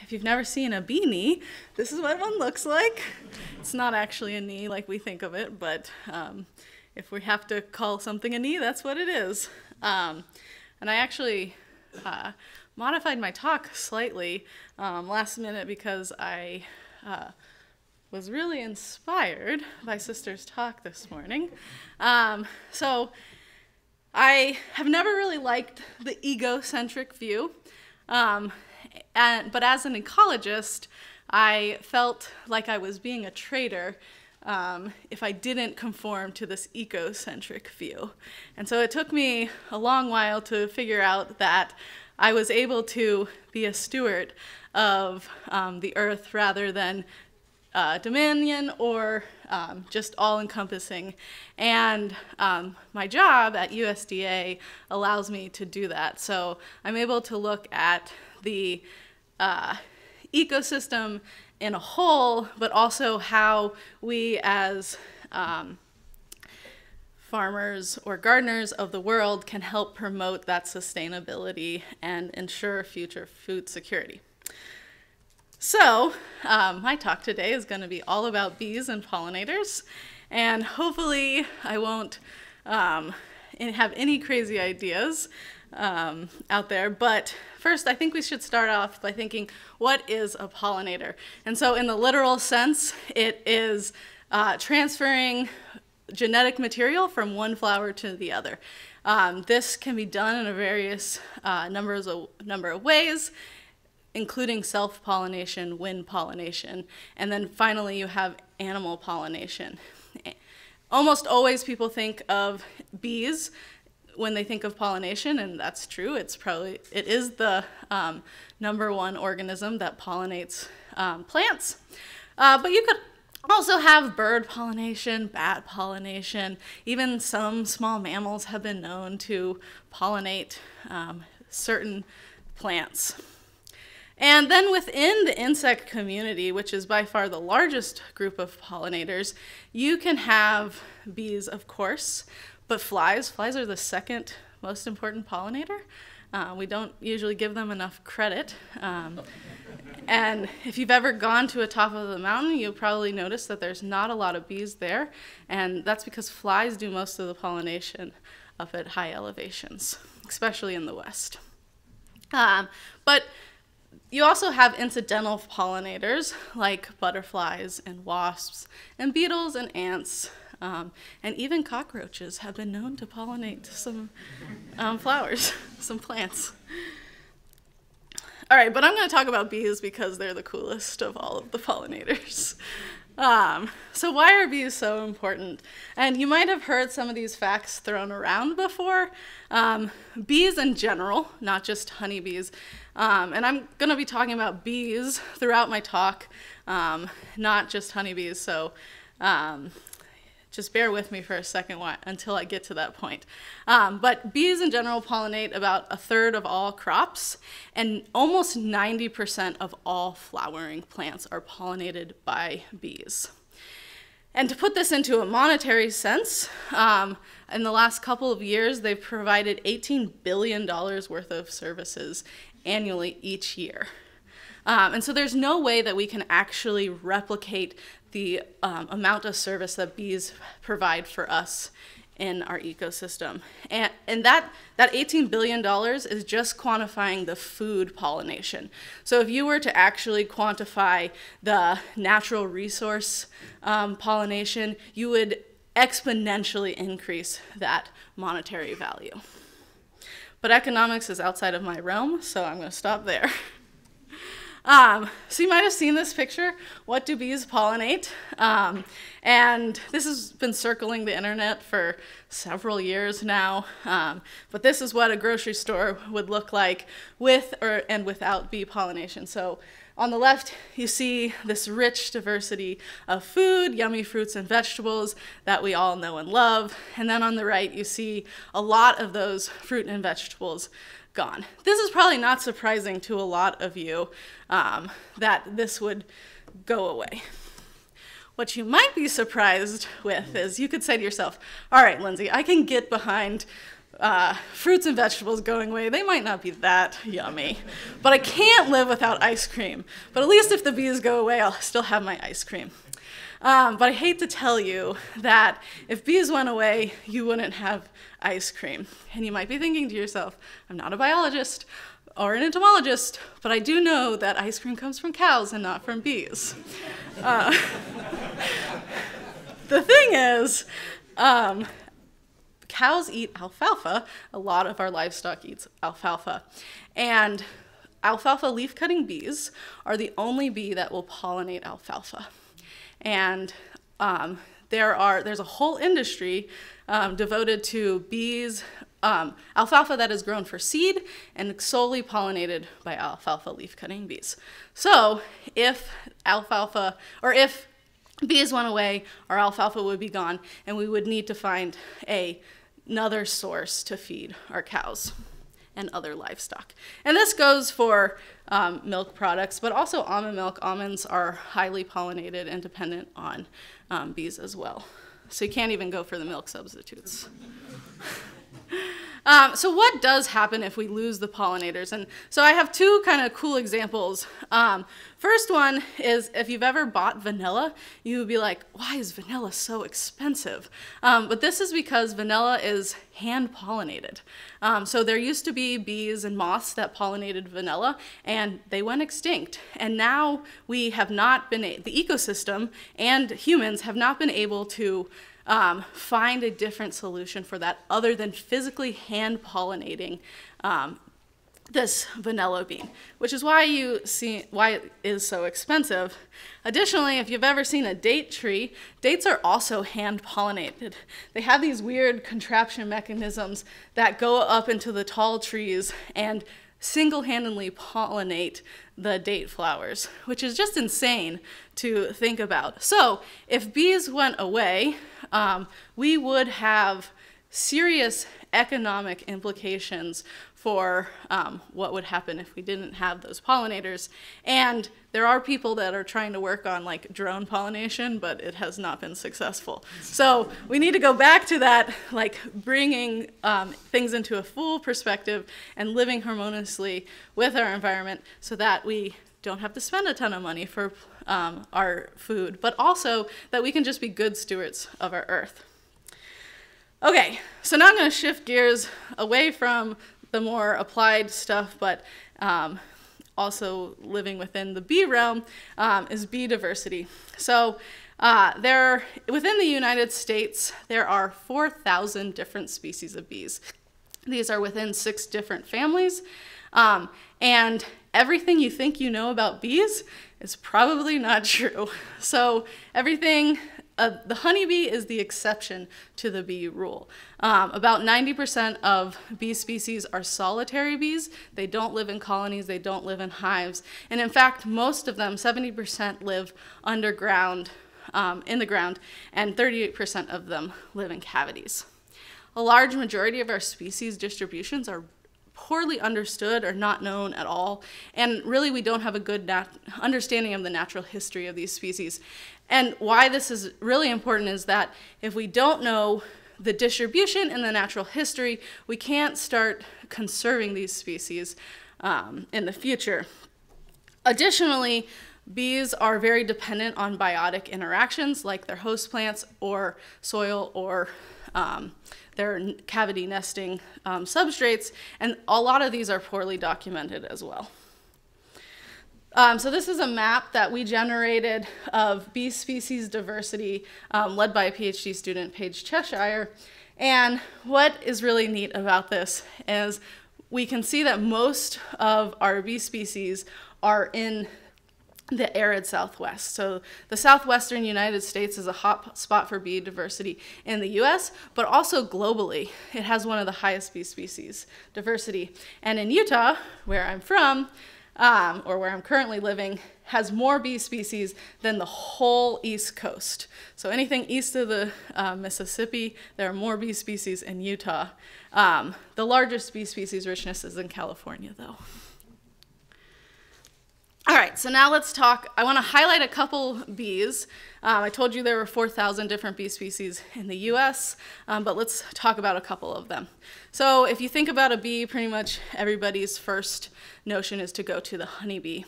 if you've never seen a bee knee, this is what one looks like. It's not actually a knee like we think of it, but if we have to call something a knee, that's what it is. And I actually modified my talk slightly last minute because I was really inspired by Sister's talk this morning. So I have never really liked the egocentric view, but as an ecologist, I felt like I was being a traitor if I didn't conform to this ecocentric view. And so it took me a long while to figure out that I was able to be a steward of the earth rather than dominion or just all-encompassing. And my job at USDA allows me to do that. So I'm able to look at the ecosystem in a whole, but also how we as farmers or gardeners of the world can help promote that sustainability and ensure future food security. So my talk today is going to be all about bees and pollinators, and hopefully I won't have any crazy ideas out there, but first I think we should start off by thinking, what is a pollinator? And so in the literal sense, it is transferring genetic material from one flower to the other. This can be done in a various number of ways, including self-pollination, wind pollination, and then finally you have animal pollination. Almost always people think of bees when they think of pollination, and that's true. It is the #1 organism that pollinates plants. But you could also have bird pollination, bat pollination. Even some small mammals have been known to pollinate certain plants. And then within the insect community, which is by far the largest group of pollinators, you can have bees, of course, but flies are the second most important pollinator. We don't usually give them enough credit. And if you've ever gone to a top of the mountain, you'll probably notice that there's not a lot of bees there, and that's because flies do most of the pollination up at high elevations, especially in the West. But you also have incidental pollinators like butterflies and wasps and beetles and ants, and even cockroaches have been known to pollinate some flowers, some plants. All right, but I'm going to talk about bees because they're the coolest of all of the pollinators. So why are bees so important? And you might have heard some of these facts thrown around before. Bees in general, not just honeybees, and I'm going to be talking about bees throughout my talk, not just honeybees, so just bear with me for a second until I get to that point. But bees in general pollinate about 1/3 of all crops, and almost 90% of all flowering plants are pollinated by bees. And to put this into a monetary sense, in the last couple of years, they've provided $18 billion worth of services annually each year. And so there's no way that we can actually replicate the amount of service that bees provide for us in our ecosystem. And that $18 billion is just quantifying the food pollination. So if you were to actually quantify the natural resource pollination, you would exponentially increase that monetary value. But economics is outside of my realm, so I'm going to stop there. So you might have seen this picture. What do bees pollinate? And this has been circling the internet for several years now. But this is what a grocery store would look like with and without bee pollination. So on the left, you see this rich diversity of food, yummy fruits and vegetables that we all know and love. And then on the right, you see a lot of those fruit and vegetables gone. This is probably not surprising to a lot of you that this would go away. What you might be surprised with is you could say to yourself, all right, Lindsie, I can get behind fruits and vegetables going away. They might not be that yummy, but I can't live without ice cream. But at least if the bees go away, I'll still have my ice cream. But I hate to tell you that if bees went away, you wouldn't have ice cream. And you might be thinking to yourself, I'm not a biologist or an entomologist, but I do know that ice cream comes from cows and not from bees. The thing is, cows eat alfalfa. A lot of our livestock eats alfalfa. And alfalfa leaf-cutting bees are the only bee that will pollinate alfalfa. And there's a whole industry devoted to bees, alfalfa that is grown for seed and solely pollinated by alfalfa leaf-cutting bees. So if bees went away, our alfalfa would be gone, and we would need to find another source to feed our cows and other livestock. And this goes for milk products, but also almond milk. Almonds are highly pollinated and dependent on bees as well. So you can't even go for the milk substitutes. So what does happen if we lose the pollinators? And so I have two kind of cool examples. First one is if you've ever bought vanilla, you would be like, why is vanilla so expensive? But this is because vanilla is hand pollinated. So there used to be bees and moths that pollinated vanilla, and they went extinct. And now we have not been, the ecosystem and humans have not been able to find a different solution for that other than physically hand pollinating this vanilla bean, which is why it is so expensive. Additionally, if you've ever seen a date tree, dates are also hand pollinated. They have these weird contraption mechanisms that go up into the tall trees and single-handedly pollinate the date flowers, which is just insane to think about. So if bees went away, we would have serious economic implications for what would happen if we didn't have those pollinators. And there are people that are trying to work on like drone pollination, but it has not been successful. So we need to go back to that, like bringing things into a full perspective and living harmoniously with our environment so that we don't have to spend a ton of money for our food, but also that we can just be good stewards of our earth. Okay, so now I'm going to shift gears away from the more applied stuff, but also living within the bee realm is bee diversity. So within the United States, there are 4,000 different species of bees. These are within 6 different families, and everything you think you know about bees is probably not true. So everything, the honeybee is the exception to the bee rule. About 90% of bee species are solitary bees. They don't live in colonies, they don't live in hives. And in fact, most of them, 70% live underground, in the ground, and 38% of them live in cavities. A large majority of our species distributions are poorly understood or not known at all, and really we don't have a good understanding of the natural history of these species. And why this is really important is that if we don't know the distribution and the natural history, we can't start conserving these species in the future. Additionally, bees are very dependent on biotic interactions like their host plants or soil or their cavity nesting substrates, and a lot of these are poorly documented as well. So this is a map that we generated of bee species diversity led by a PhD student, Paige Cheshire. And what is really neat about this is we can see that most of our bee species are in the arid Southwest. So the southwestern United States is a hot spot for bee diversity in the US, but also globally. It has one of the highest bee species diversity. And in Utah, where I'm from, or where I'm currently living, has more bee species than the whole East Coast. So anything east of the Mississippi, there are more bee species in Utah. The largest bee species richness is in California, though. All right, right, so now let's talk. I want to highlight a couple bees. I told you there were 4,000 different bee species in the US, but let's talk about a couple of them. So if you think about a bee, pretty much everybody's first notion is to go to the honeybee.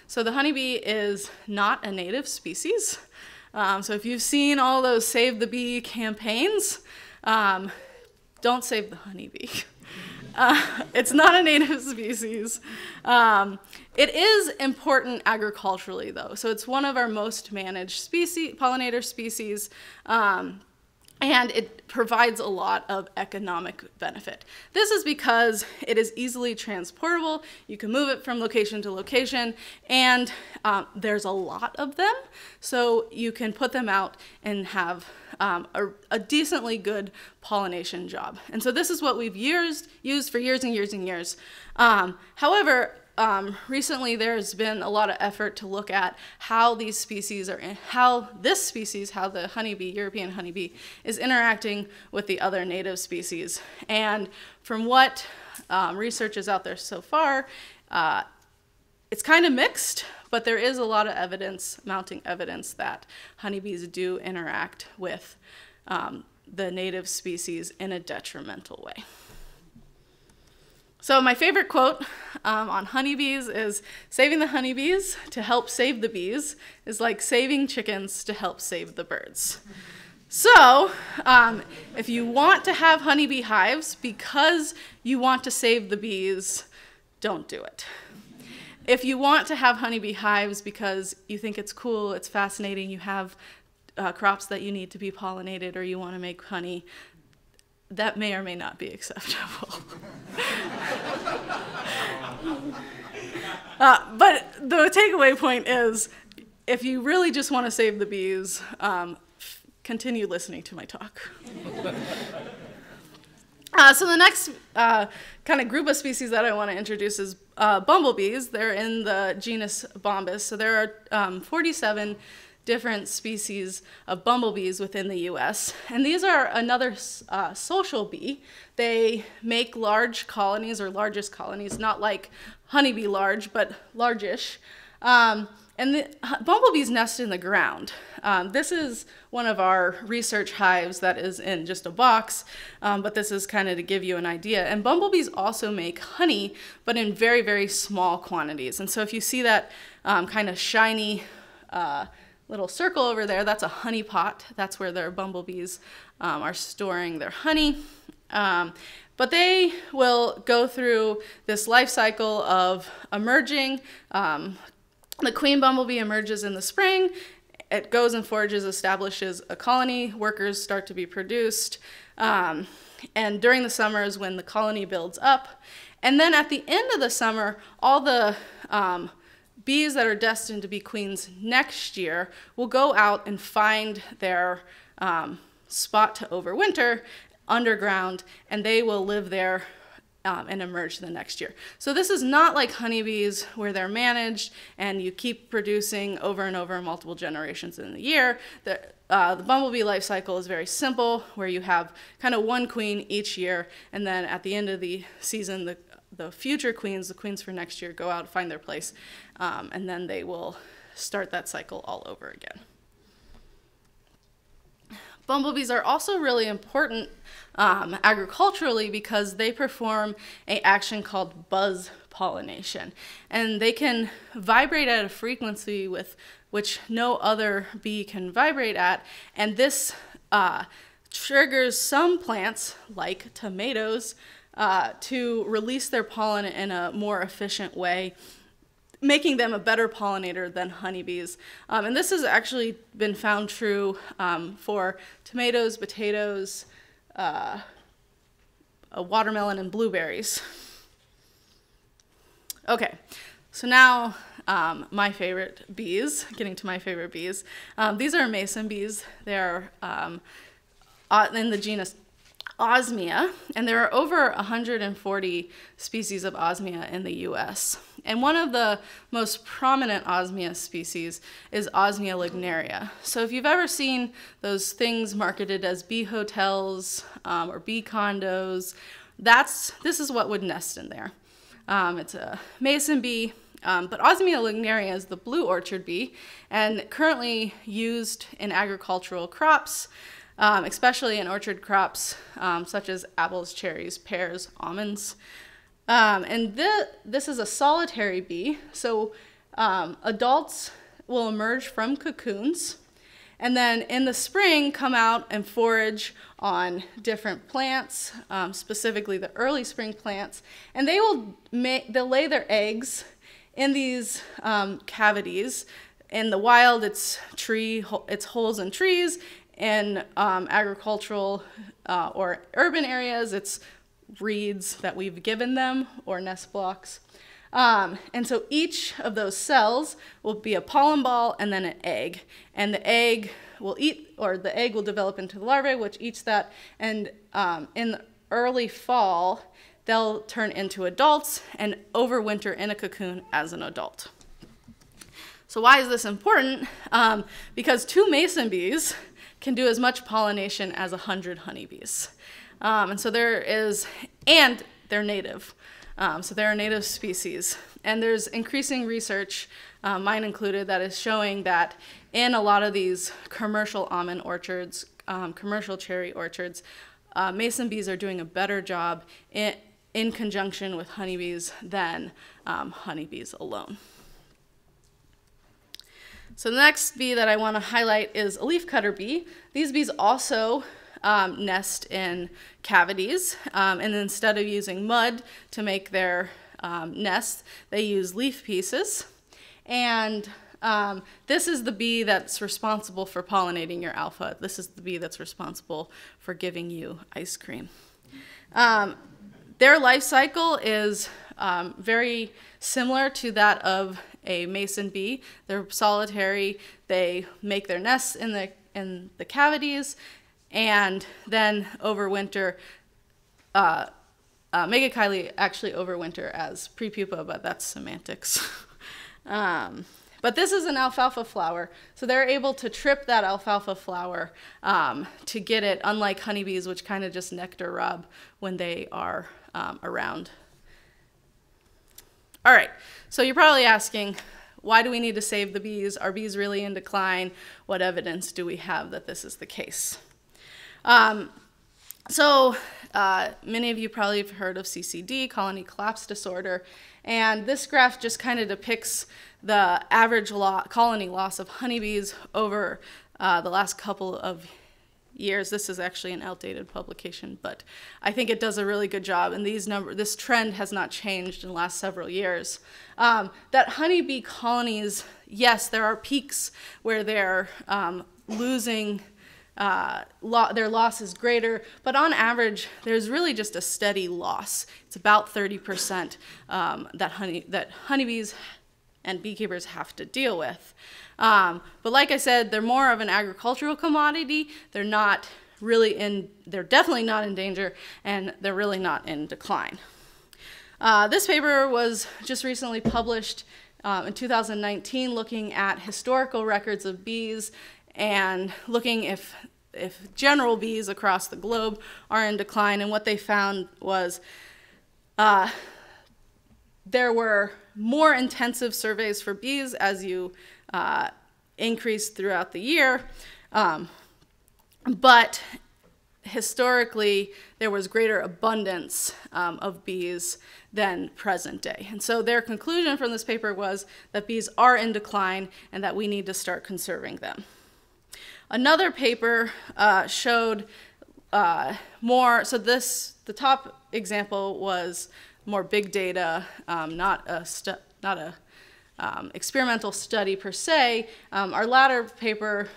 So the honeybee is not a native species. So if you've seen all those Save the Bee campaigns, don't save the honeybee. It's not a native species. It is important agriculturally, though. So it's one of our most managed species, pollinator species, and it provides a lot of economic benefit. This is because it is easily transportable. You can move it from location to location, and there's a lot of them, so you can put them out and have a decently good pollination job. And so this is what we've used for years and years and years. However, recently there's been a lot of effort to look at how these species are, how the honeybee, European honeybee, is interacting with the other native species. And from what research is out there so far, it's kind of mixed, but there is a lot of evidence, mounting evidence, that honeybees do interact with the native species in a detrimental way. So my favorite quote on honeybees is, "Saving the honeybees to help save the bees is like saving chickens to help save the birds." So if you want to have honeybee hives because you want to save the bees, don't do it. If you want to have honeybee hives because you think it's cool, it's fascinating, you have crops that you need to be pollinated, or you want to make honey, that may or may not be acceptable. But the takeaway point is, if you really just want to save the bees, continue listening to my talk. So the next kind of group of species that I want to introduce is bumblebees. They're in the genus Bombus. So there are 47 different species of bumblebees within the US. And these are another social bee. They make large colonies, or largest colonies, not like honeybee large, but largish. And the bumblebees nest in the ground. This is one of our research hives that is in just a box, but this is kind of to give you an idea. And bumblebees also make honey, but in very, very small quantities. And so if you see that kind of shiny little circle over there, that's a honey pot. That's where their bumblebees are storing their honey. But they will go through this life cycle of emerging. The queen bumblebee emerges in the spring. It goes and forages, establishes a colony. Workers start to be produced. And during the summer is when the colony builds up. And then at the end of the summer, all the bees that are destined to be queens next year will go out and find their spot to overwinter underground, and they will live there and emerge the next year. So this is not like honeybees where they're managed and you keep producing over and over multiple generations in the year. The bumblebee life cycle is very simple, where you have kind of one queen each year, and then at the end of the season, the future queens, the queens for next year, go out, find their place, and then they will start that cycle all over again. Bumblebees are also really important agriculturally because they perform an action called buzz pollination. And they can vibrate at a frequency with which no other bee can vibrate at. And this triggers some plants, like tomatoes, to release their pollen in a more efficient way, making them a better pollinator than honeybees. And this has actually been found true for tomatoes, potatoes, watermelon, and blueberries. Okay, so now my favorite bees, getting to my favorite bees. These are mason bees. They're in the genus Osmia, and there are over 140 species of Osmia in the US. And one of the most prominent Osmia species is Osmia lignaria. So if you've ever seen those things marketed as bee hotels or bee condos, this is what would nest in there. It's a mason bee, But Osmia lignaria is the blue orchard bee and currently used in agricultural crops, especially in orchard crops such as apples, cherries, pears, almonds. And this is a solitary bee, so adults will emerge from cocoons and then in the spring come out and forage on different plants, specifically the early spring plants, and they'll lay their eggs in these cavities. In the wild, it's holes in trees. In agricultural or urban areas, it's reeds that we've given them or nest blocks. And so each of those cells will be a pollen ball and then an egg. And the egg will the egg will develop into the larvae, which eats that. And in the early fall, they'll turn into adults and overwinter in a cocoon as an adult. So why is this important? Because 2 mason bees can do as much pollination as 100 honeybees. And they're native. So they're a native species. And there's increasing research, mine included, that is showing that in a lot of these commercial almond orchards, commercial cherry orchards, mason bees are doing a better job in conjunction with honeybees than honeybees alone. So the next bee that I want to highlight is a leafcutter bee. These bees also nest in cavities, and instead of using mud to make their nests, they use leaf pieces. And this is the bee that's responsible for pollinating your alpha. This is the bee that's responsible for giving you ice cream. Their life cycle is very similar to that of a mason bee. They're solitary. They make their nests in the cavities, and then overwinter. Megachile actually overwinter as prepupa, but that's semantics. But this is an alfalfa flower, so they're able to trip that alfalfa flower to get it, unlike honeybees, which kind of just nectar rob when they are around. All right, so you're probably asking, why do we need to save the bees? Are bees really in decline? What evidence do we have that this is the case? Many of you probably have heard of CCD, colony collapse disorder, and this graph just kind of depicts the average colony loss of honeybees over the last couple of years. This is actually an outdated publication, but I think it does a really good job, and this trend has not changed in the last several years. That honeybee colonies, yes, there are peaks where they're losing their loss is greater, but on average, there's really just a steady loss. It's about 30% that honeybees and beekeepers have to deal with. But like I said, they're more of an agricultural commodity. They're definitely not in danger, and they're really not in decline. This paper was just recently published in 2019, looking at historical records of bees and looking if general bees across the globe are in decline. And what they found was there were more intensive surveys for bees as you increased throughout the year, but historically there was greater abundance of bees than present day. And so their conclusion from this paper was that bees are in decline and that we need to start conserving them. Another paper showed more, so the top example was more big data, not a experimental study per se. Our latter paper,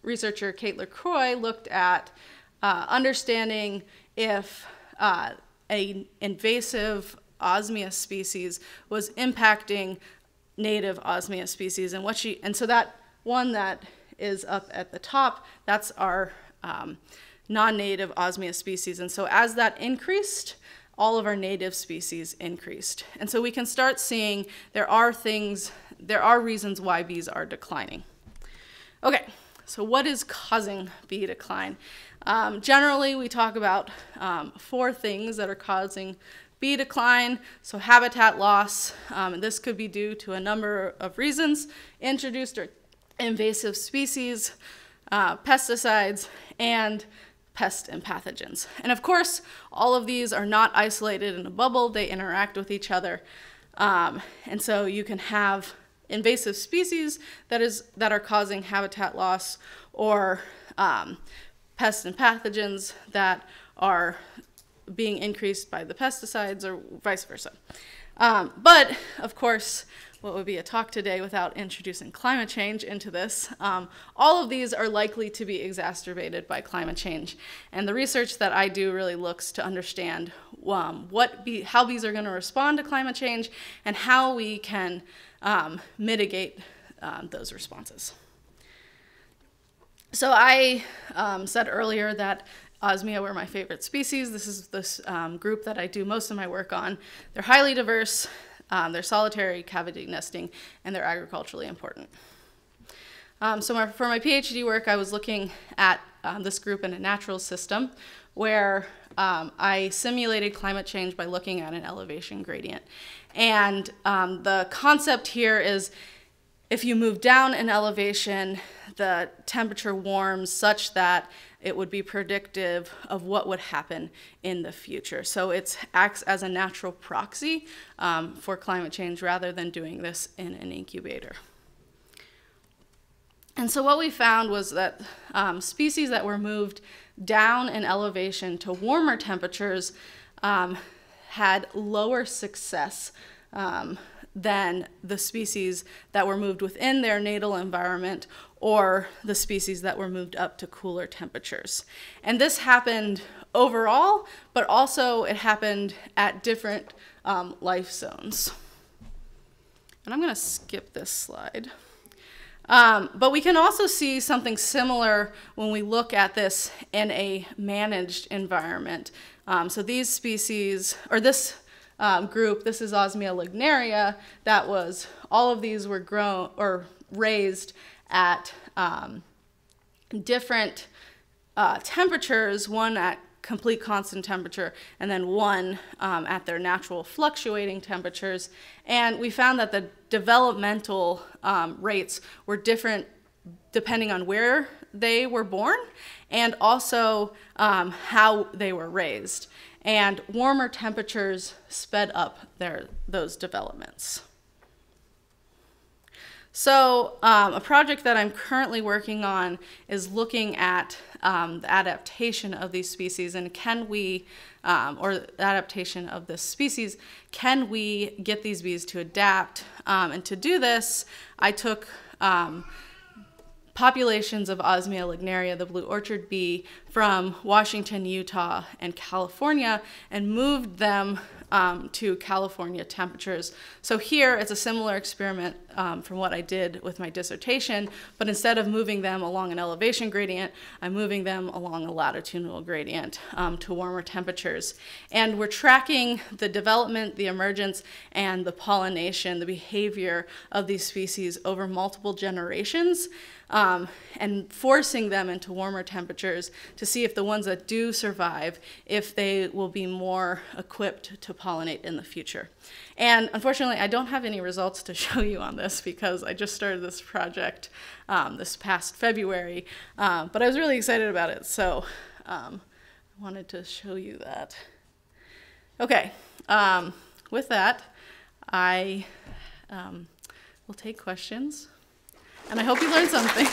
researcher Kate LaCroix looked at understanding if an invasive Osmia species was impacting native Osmia species, and so that one that is up at the top, that's our non-native Osmia species. And so as that increased, all of our native species increased. And so we can start seeing there are reasons why bees are declining. Okay, so what is causing bee decline? Generally, we talk about 4 things that are causing bee decline, so habitat loss. And this could be due to a number of reasons: introduced or invasive species, pesticides, and pests and pathogens. And of course, all of these are not isolated in a bubble. They interact with each other. And so you can have invasive species that are causing habitat loss, or pests and pathogens that are being increased by the pesticides, or vice versa. But of course, what would be a talk today without introducing climate change into this? All of these are likely to be exacerbated by climate change. And the research that I do really looks to understand how bees are going to respond to climate change and how we can mitigate those responses. So I said earlier that Osmia were my favorite species. This is this group that I do most of my work on. They're highly diverse, they're solitary, cavity nesting, and they're agriculturally important. For my PhD work, I was looking at this group in a natural system where I simulated climate change by looking at an elevation gradient. And the concept here is, if you move down in elevation, the temperature warms such that it would be predictive of what would happen in the future. So it acts as a natural proxy for climate change rather than doing this in an incubator. And so what we found was that species that were moved down in elevation to warmer temperatures had lower success than the species that were moved within their natal environment, or the species that were moved up to cooler temperatures. And this happened overall, but also it happened at different life zones. And I'm going to skip this slide. But we can also see something similar when we look at this in a managed environment. So these species, or this group, this is Osmia lignaria, all of these were grown or raised at different temperatures, one at complete constant temperature, and then one at their natural fluctuating temperatures. And we found that the developmental rates were different depending on where they were born and also how they were raised. And warmer temperatures sped up those developments. So a project that I'm currently working on is looking at the adaptation of these species, and or the adaptation of this species, can we get these bees to adapt? And to do this, I took populations of Osmia lignaria, the blue orchard bee, from Washington, Utah, and California, and moved them to California temperatures. So here it's a similar experiment from what I did with my dissertation, but instead of moving them along an elevation gradient, I'm moving them along a latitudinal gradient to warmer temperatures. And we're tracking the development, the emergence, and the pollination, the behavior of these species over multiple generations, and forcing them into warmer temperatures to see if the ones that do survive, if they will be more equipped to pollinate in the future. And unfortunately, I don't have any results to show you on this because I just started this project this past February, but I was really excited about it, so I wanted to show you that. Okay, with that, I will take questions, and I hope you learned something.